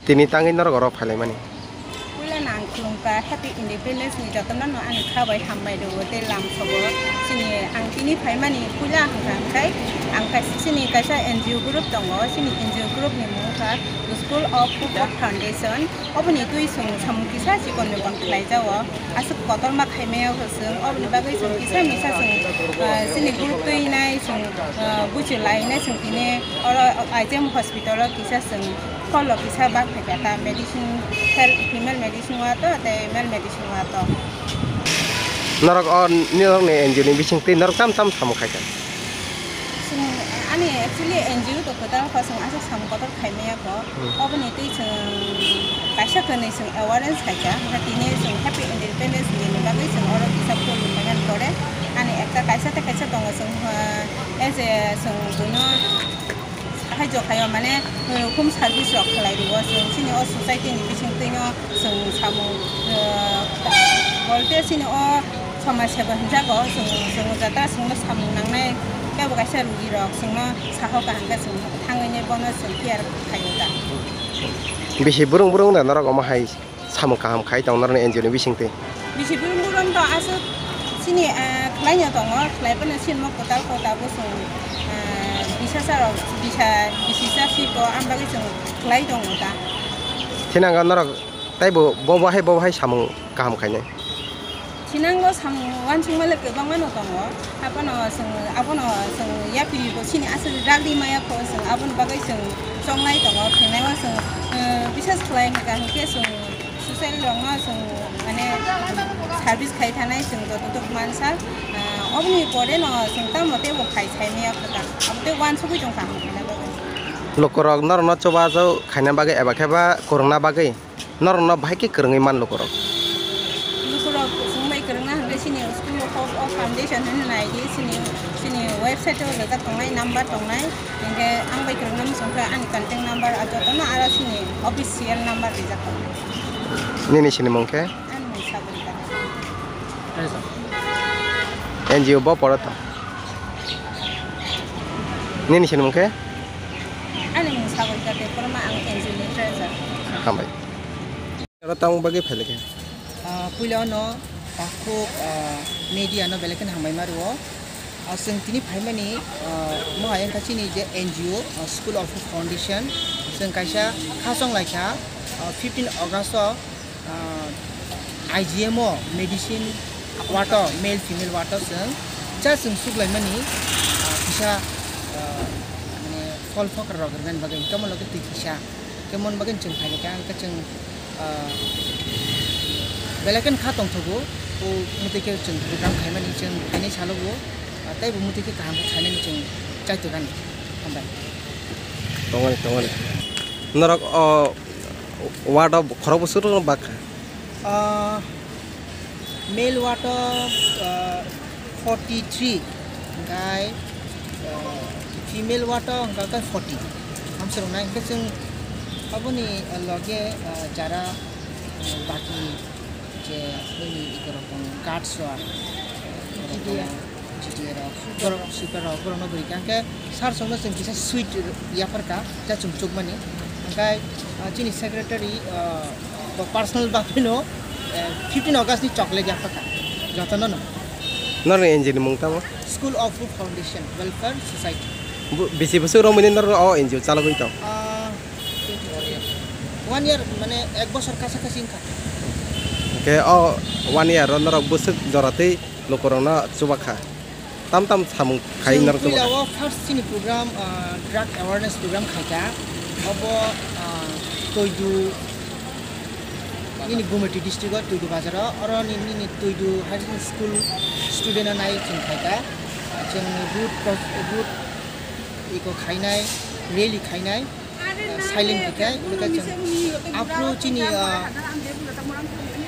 Tini tangin nor gorok phale mani. Pula nang klungka happy independence ni jatana no an khabai hambai do te lam sobo sini ang tini phai mani pula hang kai ang kai sini kaisa NGO group tongo sini NGO group ni muka the School of Hope Foundation obni tui sung sam kisa si kon kon klai jawo asuk kotor ma khai me sung obni bagai sung kisa misa sung sini group tui nai sung buchi lai nai sung tini oro IGM hospital kisa sung follow kisa bak phekata medicine female medicine wato te male medicine wato Norok on norok ne NGO ni bising tin norok tam samu khai kan. sung ani actually NGO to kota ko sung asa sam kotor khai me ko obni tui sung kaisa kene sung awareness khaja tini sung happy independence ni bagai sung oro kisa ko lumayan kore ani ekta kaisa tongo sung as a sung duno hajo kayo mane home service rok khalai dibo sung sini o society ni bising tingo sung samu bolte sini o समाज सेवा हिंसाको sung jata sung samu nangnai ke bakaisa rugi rok sung saho kahangka sung thangene bono sung kiar khayota Bisi burung na norok oma hai samu kaham khai tong norok ne NGO ni bising te. bisi burung to asu sini khlai nya tongo khlai pana sin mo kotal kota bo sung bisa saro bisa si ko ambagi sung khlai tongo ta Tinang norok tai bo hai samu kaham khai ne. Sinanggo sam wansung male ke bangmano tongo apono sung yapi ko sini asu ragdi maya ko sung apon bagai sung songnai tongo phenai wa sung bisas khlai ka ke sung social longa sung mane service khai thanai sung to mansa obni pore no sung ta mote bo khai chai me apta apte wan sugi jong kam na bagai Lokorok nor no coba jau khaina bagai eba kheba corona bagai nor no bhai ke krengai man lokorok. Karena hangga sini School of Foundation ini naik di sini website itu letak tongai number tongai hingga angbai karena sampai an contact number atau tanah ada sini official number di jatuh. Ini sini mungkin. An bisa berikan. NGO bawa porot. Ini sini mungkin. An bisa berikan tapi perma ang NGO ni treasure. Kampai. Kalau tahu bagi pelek. Pulau no aku media no belakan hamai maruo asing tini phaimani mo ayan kachi ni je NGO School of Foundation sing kaisa khasong laika 15 August IGMO medicine water male female water sing cha sing suglai mani kisa mane fol fokar rogan bagai kamon loge tikisa kemon bagai chung phaika ka chung belakan khatong thogo o mutike chung program khaimani chung ani chalogo tai bu mutike kaham khainani chung chaito kan ambai Tongal norok wada khorok busur bak male water 43 guy female water ka 40 hamsero nai ka chung aboni loge jara baki je ini ikorong cards roar jadi super no berikan ke sar songno sing bisa sweet ya perka ja cumcuk mani angkai chini secretary personal bakino 15 August ni chocolate ya perka jatano no nor NGO ni mung tamo. School of Food Foundation Welfare Society Bisi busur romini nor NGO chalo goi to. 1 year mane ek bosor kasih ka Ke 1 year norok busuk jorate lokorona coba kha. Tam samu khai norok coba. Our first sini program drug awareness program khaja abo toidu ini Gumati district toidu bazar oro ini toidu high school student anai chung khaja chung root iko khainai really khainai silent kai uka chung approach ini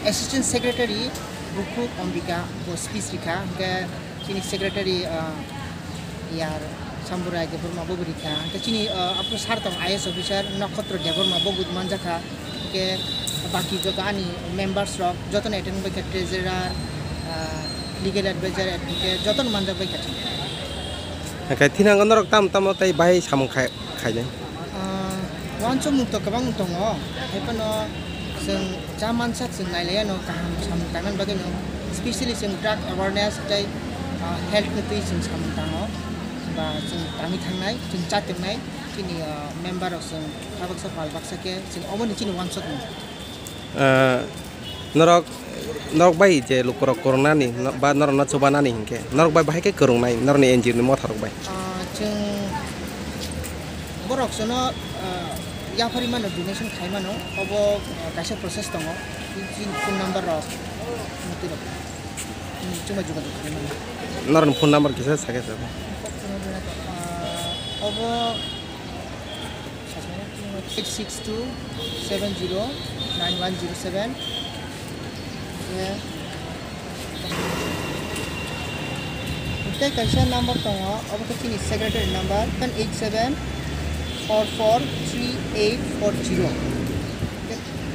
Assistant Secretary Buku Ambika was speech rika ke chini secretary yar Samburai ke Burma Bobrika ke chini apro sartong IS officer Nakhotra Deborma Bogud manjaka ke baki joto ani members rok joton attend by treasurer legal advisor advocate joton manjak by Kai tinang norok tam tai bai samu khai khai. wansok mukto kabang tongo haipano जों जा मानसा जों नायलाया न गाहाम सामोन थांनान बागै न specially जों drag awareness जाय health निफ्राय जों सामोन थाङो बा जों तामि थांनाय जों चातेंनाय जोंनि मेम्बार जों हाबाक्सा फालबाक्साके जों अमोन चिनि वानसक नरक नरक बाय जे लुकर करनानि बा नरना चुबानानि हिंके नरक बाय बाहायके करंनाय नरनि एनजिओ नि मथारक बाय जों बरकसनो याफारि मानो डोनेशन खायमानो अब कासे प्रोसेस दङ फोन नम्बर मते रक चुमा जुगा खायमानो नरन फोन नम्बर किसे साके सब अब 862709107 उते कैसे नंबर दङ अब कतिनि सेक्रेटरी नम्बर 1087443840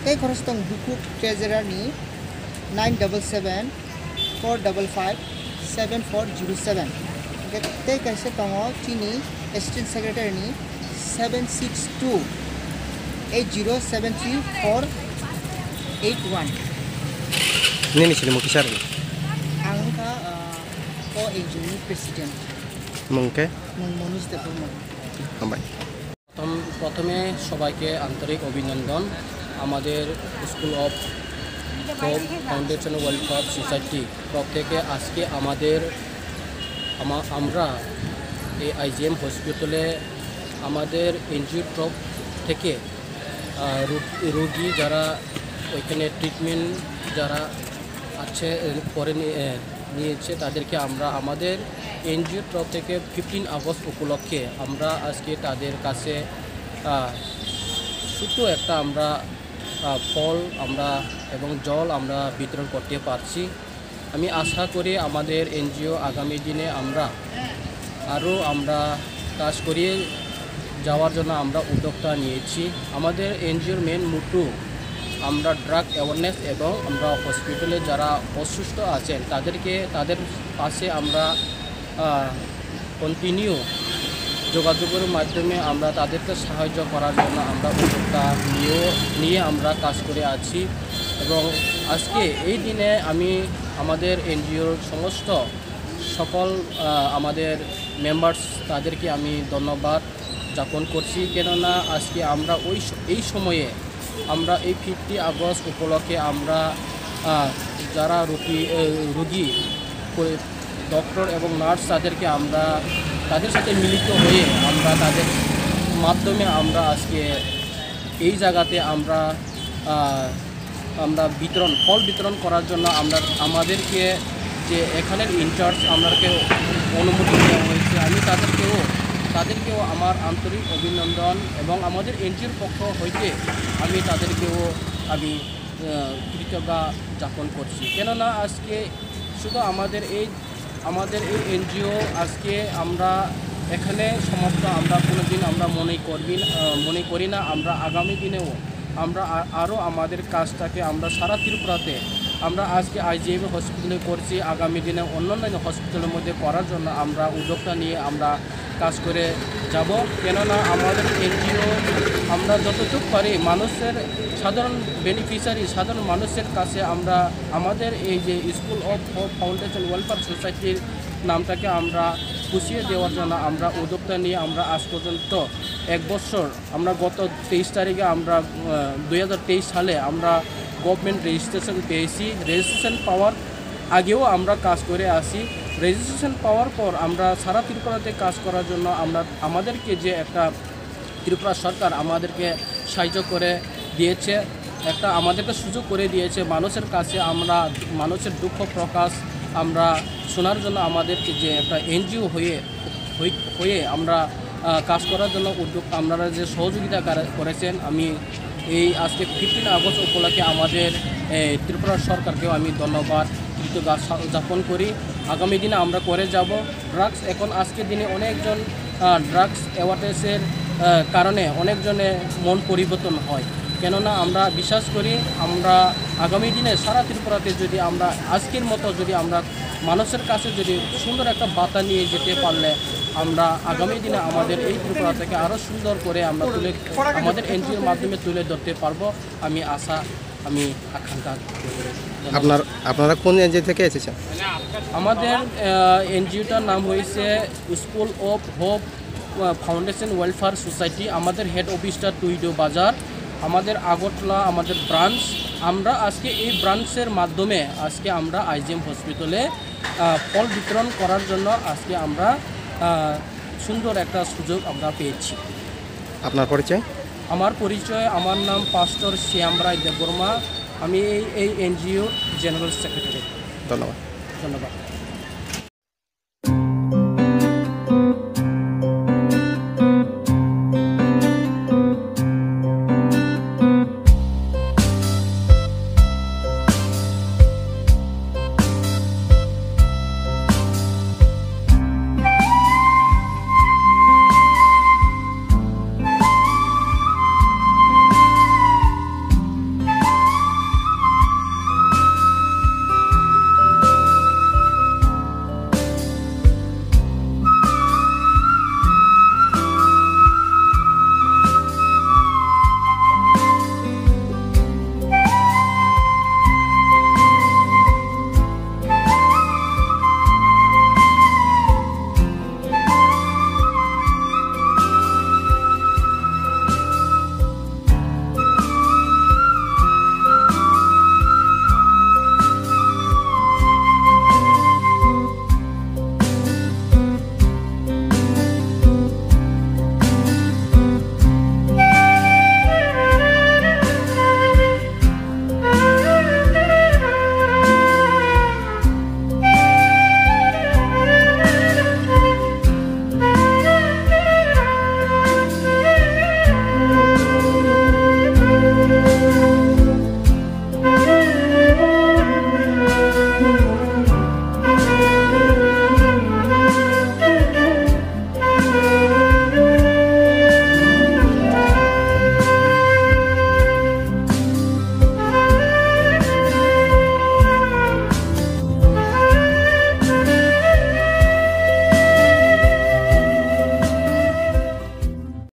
ते खरस दं बुकु ट्रेजरार नि 9774557407 ते कैसे दङ चिनि एसिस्टेंट सेक्रेटरी नि 7628073481 नेनि सिनि मुखिसार आंका को एनजिओ प्रेसिडेंट मुंके मनोज देवबर्मा हामबाय প্রথমে সবাইকে আন্তরিক অভিনন্দন আমাদের school of hope foundation welfare society তরফ থেকে আজকে আমরা এই আইজিএম হসপিটালে আমাদের এনজিও তরফ থেকে রোগী যারা ওইখানে ট্রিটমেন্ট যারা আছে করে নিয়েছে তাদেরকে আমরা আমাদের এনজিও তরফ থেকে 15 আগস্ট উপলক্ষে আমরা আজকে তাদের কাছে ছোট একটা আমরা ফল আমরা এবং জল আমরা বিতরণ করতে পারছি আমি আশা করি আমাদের এনজিও আগামী দিনে আমরা আরও আমরা কাজ করিয়ে যাওয়ার জন্য আমরা উদ্যোক্তা নিয়েছি আমাদের এনজিওর মেন মোটো আমরা ড্রাগ অ্যাওয়ারনেস এবং আমরা হসপিটালে যারা অসুস্থ আছেন তাদের পাশে আমরা কন্টিনিউ যোগাযোগের মাধ্যমে আমরা তাদেরকে সাহায্য করার জন্য আমরা উদ্যোক্তা নিয়ে আমরা কাজ করে আছি এবং আজকে এই দিনে আমি আমাদের এনজিওর সমস্ত সকল আমাদের মেম্বার্স তাদেরকে আমি ধন্যবাদ জ্ঞাপন করছি কেননা আজকে আমরা এই সময়ে আমরা এই 50 আগস্ট উপলক্ষে আমরা যারা রোগী ডক্টর এবং নার্স তাদেরকে আমরা তাদের সাথে মিলিত হয়ে আমরা তাদের মাধ্যমে আমরা আজকে এই জায়গাতে আমরা ফল বিতরণ করার জন্য আমাদেরকে যে এখানের ইনচার্জ আমাদেরকে অনুমতি দেওয়া হয়েছে আমি তাদেরকেও আমার আন্তরিক অভিনন্দন এবং আমাদের এনজিওর পক্ষ হইতে আমি তাদেরকেও কৃতজ্ঞতা জ্ঞাপন করছি কেননা আজকে শুধু আমাদের এই এনজিও আজকে আমরা এখানে সমাপ্ত আমরা কোনোদিন আমরা মনে করি না আমরা আগামী দিনেও আমরা আরও আমাদের কাজটাকে আমরা সারা ত্রিপুরাতে আমরা আজকে আইজিএম হসপিটালে করছি আগামী দিনে অন্যান্য হসপিটালের মধ্যে করার জন্য আমরা উদ্যোক্তা নিয়ে আমরা কাজ করে যাব কেননা আমাদের এনজিও আমরা যতটুকু পারি মানুষের সাধারণ বেনিফিশিয়ারি সাধারণ মানুষের কাছে আমরা আমাদের এই যে school of hope foundation welfare সোসাইটির নামটাকে আমরা পুষিয়ে দেওয়ার জন্য আমরা উদ্যোক্তা নিয়ে আমরা আজ পর্যন্ত 1 বছর আমরা গত 23 তারিখে আমরা 2023 সালে আমরা গভর্নমেন্ট রেজিস্ট্রেশন পেয়েছি রেজিস্ট্রেশন পাওয়ার আগেও আমরা কাজ করে আসি রেজিস্ট্রেশন পাওয়ার পর আমরা সারা ত্রিপুরাতে কাজ করার জন্য আমাদেরকে যে একটা ত্রিপুরা সরকার আমাদেরকে সাহায্য করে দিয়েছে একটা আমাদেরকে সুযোগ করে দিয়েছে মানুষের কাছে আমরা মানুষের দুঃখ প্রকাশ আমরা শোনার জন্য আমাদেরকে যে একটা এনজিও হয়ে আমরা কাজ করার জন্য আপনারা যে সহযোগিতা করেছেন আমি এই আজকে 15 আগস্ট উপলক্ষে আমাদের ত্রিপুরা সরকারকেও আমি ধন্যবাদ কৃতজ্ঞতা জ্ঞাপন করি আগামী দিনে আমরা করে যাব ড্রাগস এখন আজকের দিনে অনেকজন ড্রাগস অ্যাওয়ারনেসের কারণে অনেকজনের মন পরিবর্তন হয় কেননা আমরা বিশ্বাস করি আমরা আগামী দিনে সারা ত্রিপুরাতে যদি আমরা আজকের মতো যদি আমরা মানুষের কাছে যদি সুন্দর একটা বার্তা নিয়ে যেতে পারলে আমরা আগামী দিনে আমাদের এই ত্রিপুরা থেকে আরও সুন্দর করে আমরা আমাদের এনজিওর মাধ্যমে তুলে ধরতে পারবো আমি আকাঙ্ক্ষা করি। আপনারা কোন এনজিও থেকে এসেছেন? আমাদের এনজিওটার নাম হয়েছে school of hope foundation welfare society. আমাদের হেড অফিসটা টুইডো বাজার, আমাদের আগরতলা আমাদের ব্রাঞ্চ। আমরা আজকে এই ব্রাঞ্চের মাধ্যমে আজকে আমরা আইজিএম হসপিটালে ফল বিতরণ করার জন্য আজকে আমরা সুন্দর একটা সুযোগ আমরা পেয়েছি। আপনার পরিচয়? আমার পরিচয়, আমার নাম পাস্টর শ্যামরায় দেববর্মা, আমি এই এনজিওর জেনারেল সেক্রেটারি। ধন্যবাদ। ধন্যবাদ।